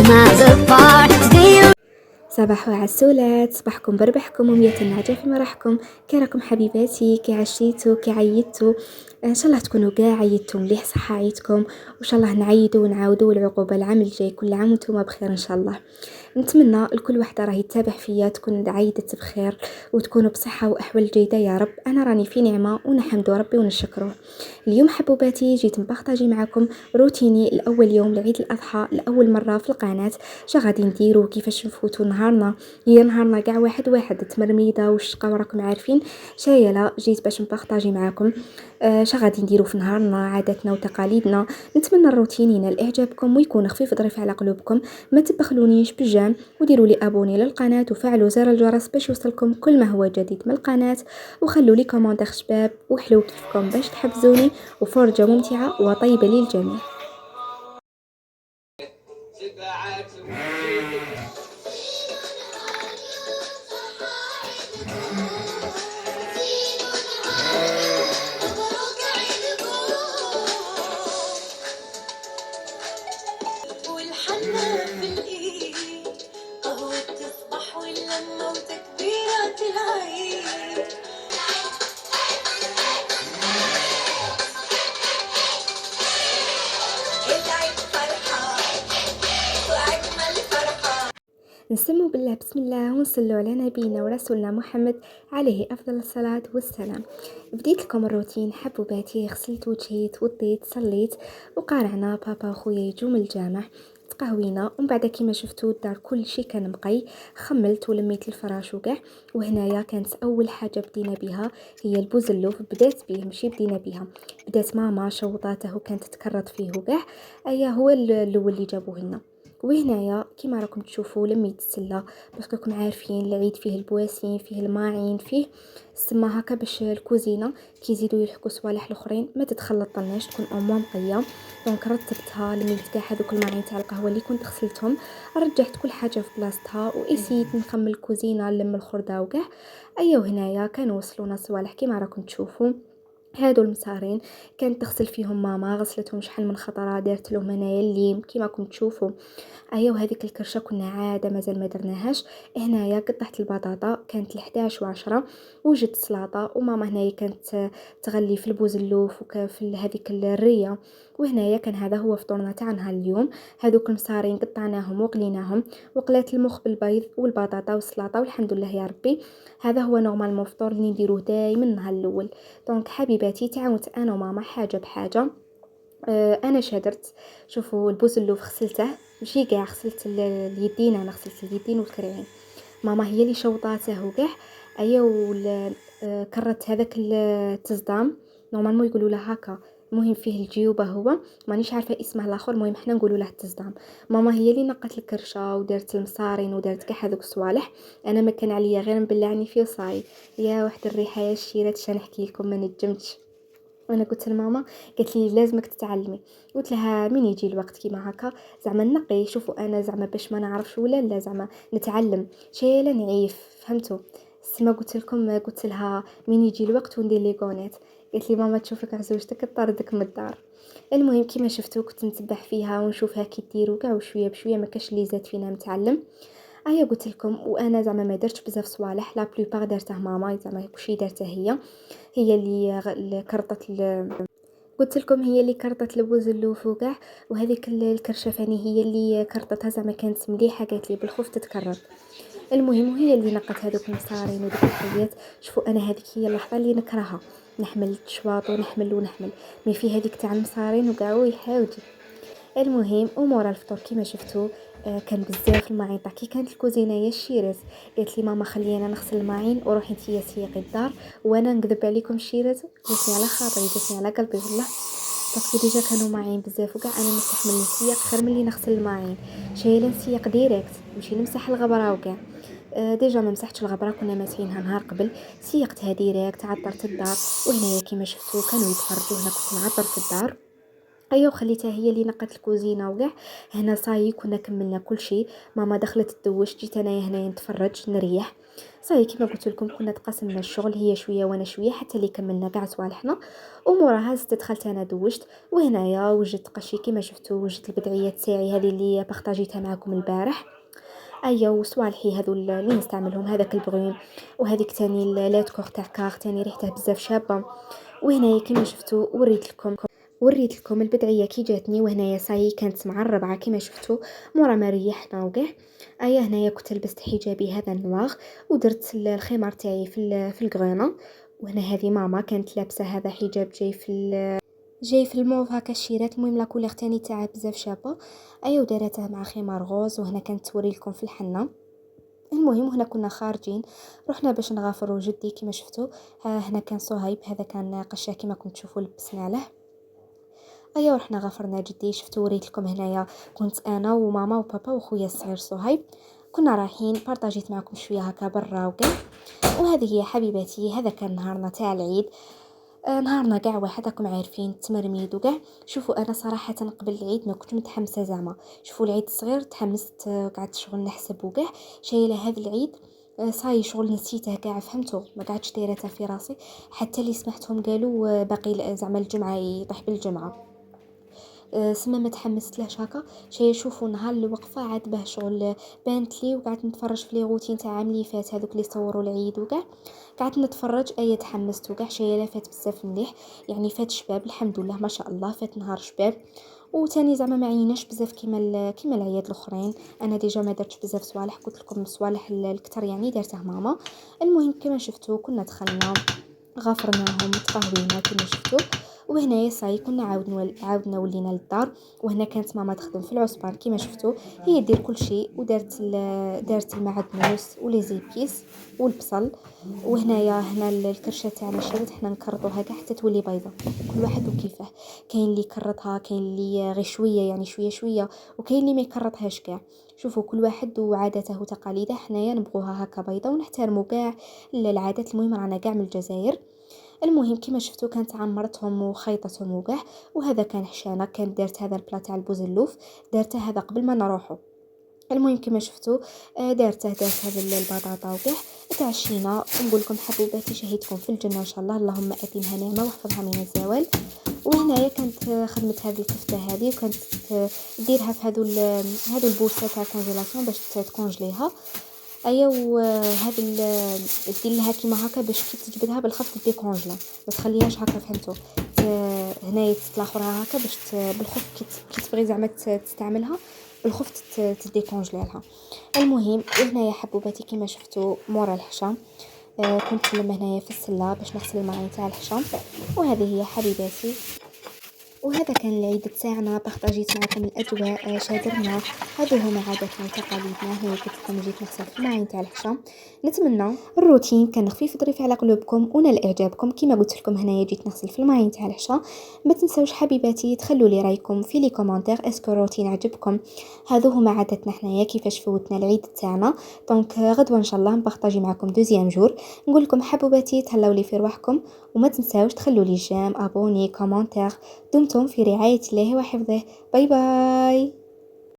miles apart. Today صباح وعسولات، صباحكم بربحكم ومية النعجة في مرحكم. كي راكم حبيباتي؟ كي عشيتو؟ كي عيدتو؟ ان شاء الله تكونوا كاع عيدتم مليح صحة عيدكم، وان شاء الله نعيدوا ونعاودوا العقوبة العام الجاي. كل عام وانتم بخير ان شاء الله. نتمنى لكل وحده راهي تتابع فيا تكون عايدت بخير وتكونوا بصحه واحوال جيده يا رب. انا راني في نعمه ونحمد ربي ونشكره. اليوم حبوباتي جيت نبارطاجي معكم روتيني الاول يوم لعيد الاضحى لاول مره في القناه. شا غادي نديرو، كيفاش نفوتوا نهارنا، هي نهارنا كاع واحد التمرميده والشقه وراكم عارفين. شايله جيت باش نبارطاجي معكم شا غادي نديرو في نهارنا، عاداتنا وتقاليدنا. نتمنى الروتين ينال اعجابكم ويكون خفيف ظريف على قلوبكم. ما تبخلونيش بالجام وديروا لي ابوني للقناه وفعلوا زر الجرس باش يوصلكم كل ما هو جديد من القناه، وخلوا لي كومونتير شباب وحلو كيفكم باش تحفزوني، وفرجه ممتعه وطيبه للجميع. والحنة في الإيد، قهوة تصبح واللمة وتكبيرات العيد. العيد فرحة وأجمل فرحة. نسمو بالله بسم الله ونصلوا على نبينا ورسولنا محمد عليه افضل الصلاه والسلام. بديت لكم الروتين حبوباتي، غسلت وجهي، توضيت، صليت، وقارعنا بابا وخويا يجوا من الجامع، تقهوينا، ومن بعد كيما شفتوا الدار كل شيء كان نقي. خملت ولميت الفراش وكاع. وهنايا كانت اول حاجه بدينا بها هي البوزلوف. بدات به ماشي بدينا بها، بدات ماما شوطاته وكانت تكرط فيه وكاع. ايا هو الاول اللي جابوه لنا. وهنايا كيما راكم تشوفوا لميت السله، باش راكم عارفين العيد فيه البواسين، فيه الماعين، فيه السما هكا باش الكوزينه كيزيدوا يلحقوا صوالح الاخرين ما تتخلطناش، تكون اموا نقيه. دونك رتبتها، لميت كاع هذوك الماعين تاع القهوه اللي كنت غسلتهم، رجعت كل حاجه في بلاصتها، واسيت نخمل الكوزينه نلم الخرده وكاع. ايوا هنايا كانوا وصلونا صوالح كيما راكم تشوفوا. هادو المسارين كانت تغسل فيهم ماما، غسلتهم شحال من خطره، دارت لهم انايا الليم كيما راكم تشوفوا. ايا وهذيك الكرشه كنا عاده مازال ما درناهاش. هنايا قطعت البطاطا، كانت ل11 و10، وجدت سلطه، وماما هنايا كانت تغلي في البوزلوف وفي هذيك الريه. وهنايا كان هذا هو فطورنا تاع نهار اليوم. هذوك المصارين قطعناهم وقليناهم، وقلات المخ بالبيض والبطاطا والسلطه، والحمد لله يا ربي. هذا هو نورمال الفطور اللي نديروه دائما النهار الاول. دونك حبيباتي تعاونت انا وماما حاجه بحاجه. انا شادرت. شوفوا البوزلوف غسلته، ماشي كاع غسلت اليدين، انا غسلت اليدين والكرعين. ماما هي اللي شوطاته وكاع. ايا كرت هذاك التصدام، نورمالمون يقولوا له هكا، المهم فيه الجيوبه، هو مانيش عارفه اسمه الاخر، المهم حنا نقولوا له التصدام. ماما هي اللي نقت الكرشه ودارت المصارين ودارت كاع هذوك الصوالح. انا ما كان عليا غير نبلعني فيه وصاي. يا واحد الريحه يا الشيرات، شنو نحكي لكم، ما نجمتش. وانا قلت لماما، قالت لي لازمك تتعلمي. قلت لها من يجي الوقت كيما هكا زعما نقي. شوفوا انا زعما باش ما نعرفش ولا لا، زعما نتعلم شايله نعيف، فهمتوا؟ سما قلت لكم، قلت لها من يجي الوقت وندير لي كونيت. قالت لي ماما تشوفك عزوجتك تطردك من الدار. المهم كيما شفتوا كنت نتبع فيها ونشوفها كي ديروا كاع، وشويه بشويه ما كاش اللي زاد فينا نتعلم. ايا قلت لكم، وانا زعما ما درتش بزاف صوالح، لا بلوبار دارته ماما، زعما كلشي دارته هي اللي كرطت قلت لكم هي اللي كرطت البوزلوف وكاع. وهذيك الكرشه فاني هي اللي كرطتها، زعما كانت مليحه، قالت لي بالخوف تتكرر. المهم وهي اللي نقت هذوك المصارين وديك الحيات. شوفوا انا هذيك هي اللحظه اللي نكرهها، نحمل التشواط ونحمل مي في هذيك تاع المصارين وكاع ويحاوجي. المهم ومورا الفطور كيما شفتوا كان بزاف الماعين طاح. كي كانت الكوزينه يا الشيرات، قالت لي ماما خلينا نغسل الماعين وروحي نتيا سيقي الدار وانا نكذب عليكم الشيرات. جاتني على خاطري، جاتني على قلبي والله، باسكو ديجا كانوا ماعين بزاف وكاع. انا نستحمل نسيق خير ملي نغسل الماعين. شايله نسيق ديريكت، نمشي نمسح الغبره وكاع. ديجا ما مسحتش الغبره، كنا ماسحينها نهار قبل، سيقتها ديريكت، عطرت الدار. وهنايا كيما شفتوا كانوا يتفرجوا، هنا كنت نعطر في الدار. ايوا وخليتها هي اللي نقت الكوزينه وكاع. هنا صاي كنا كملنا كل شيء. ماما دخلت تدوش، جيت انايا هنايا نتفرج نريح. صاي كيما قلت لكم كنا تقاسمنا الشغل، هي شويه وانا شويه، حتى اللي كملنا كاع صوالحنا. وموراها زدت دخلت انا دوشت. وهنايا وجدت قشي كيما شفتوا، وجدت البدعيه تاعي هذه اللي بارطاجيتها معكم البارح. ايا وصوالحي هذو اللي نستعملهم، هذاك البغيم، وهذيك تاني لاتكور تاع كار تاني ريحته بزاف شابه. وهنايا كيما شفتوا وريت لكم البدعيه كي جاتني. وهنايا صاي كانت مع الربعه كيما شفتوا، مورا ما ريحنا وكاع. ايا هنايا كنت لبست حجابي هذا النواغ، ودرت الخمار تاعي في القرينه. وهنا هذه ماما كانت لابسه هذا حجاب جاي في الموف هكا الشيرات، المهم لا كولير تاني تاعها بزاف شابه. ايا ودارته مع خمار غوز. وهنا كانت توري لكم في الحنه. المهم هنا كنا خارجين، رحنا باش نغافروا جدي كما شفتوا. هنا كان صهيب، هذا كان قشاه كما كنت تشوفوا لبسنا له. ايوا رحنا غفرنا جدي. شفتوا وريت لكم هنايا كنت انا وماما وبابا وخويا الصغير صهيب، كنا رايحين بارطاجيت معكم شويه هكا برا وكاع. وهذه هي حبيباتي، هذا كان نهارنا تاع العيد. نهارنا كاع واحد راكم عارفين تمرميد وكاع. شوفوا انا صراحه قبل العيد ما كنت متحمسه زعما. شوفوا العيد الصغير تحمست، قعدت شغل نحسب وكاع. شايله هذا العيد صاي شغل نسيته كاع، فهمتوا ما قعدتش دايرتها في راسي. حتى اللي سمعتهم قالوا باقي زعما الجمعه يطيح بالجمعه. سما ما تحمست لهش هكا. شي شوفوا نهار اللي وقفه عاد به شغل بانت لي، وقعدت نتفرج في لي روتين تاع عام اللي فات هذوك اللي صوروا العيد وكاع. قعدت نتفرج تحمست وكاع. شي لا فات بزاف مليح، يعني فات شباب الحمد لله ما شاء الله، فات نهار شباب. وتاني زعما ما عيناش بزاف كيما العياد الاخرين. انا ديجا ما درتش بزاف صوالح، قلت لكم صوالح الكتر يعني دارته ماما. المهم كما شفتوا كنا دخلنا غافرناهم تقهوينا كما شفتوا. وهنايا صاي كنا عاودنا ولينا للدار. وهنا كانت ماما تخدم في العصبان كما شفتوا، هي دير كل شيء، دارت المعدنوس ولي زيبيس والبصل. هنا الكرشه تاعنا شريت حنا نكرطوها كاع حتى تولي بيضه، كل واحد وكيفه. كاين اللي يكرطها، كاين اللي غير شويه يعني شويه شويه، وكاين اللي ما يكرطهاش كاع. شوفوا كل واحد وعادته وتقاليده، حنايا نبغوها هكا بيضه ونحترموا كاع العادات. المهم رانا كاع من الجزائر. المهم كما شفتوا كانت عمرتهم وخيطتهم وكاع. وهذا كان حشانه، كانت دارت هذا البلا تاع البوزلوف، دارته هذا قبل ما نروحوا. المهم كما شفتوا دارت هذا البطاطا وكاع. تعشينا ونقول لكم حبوباتي شهيتكم في الجنه ان شاء الله، اللهم اتمها نعمه واحفظها من الزوال. وهنايا كانت خدمت هذه الكفته هذه، وكانت ديرها في هذو البوصه تاع كونجيلاسيون باش تكونجليها. ايا وهذا دير لها كيما هكا باش كي تجبدها بالخف ديكونجلا، ما تخليهاش هكا فهمتوا. هنايا تلاخرها هكا باش بالخف كي تبغي زعما تستعملها بالخف تديكونجليها. المهم هنايا حبوباتي كما شفتوا مورا الحشا. كنت لما هنايا في السله باش نغسل الماء تاع الحشا. وهذه هي حبيباتي، وهذا كان العيد تاعنا، بارطاجيت معكم الاجواء، شادرنا. هذو هما عاداتنا وتقاليدنا. هنا قلت لكم جيت نغسل في الماعين تاع الحشا. نتمنى الروتين كان خفيف ظريف على قلوبكم ونال اعجابكم. كما قلت لكم هنايا جيت نغسل في الماعين تاع الحشا. ما تنسوش حبيباتي تخلوا لي رايكم في لي كومونتير، اسكو الروتين عجبكم. هذو هما عاداتنا حنايا كيفاش فوتنا العيد تاعنا. دونك غدوه ان شاء الله نبارطاجي معكم دوزيام جور. نقول لكم حبوباتي تهلاو لي في رواحكم، وما تنساوش تخلوا لي جيم، ابوني، كومونتير. دمتم في رعاية الله وحفظه. باي باي.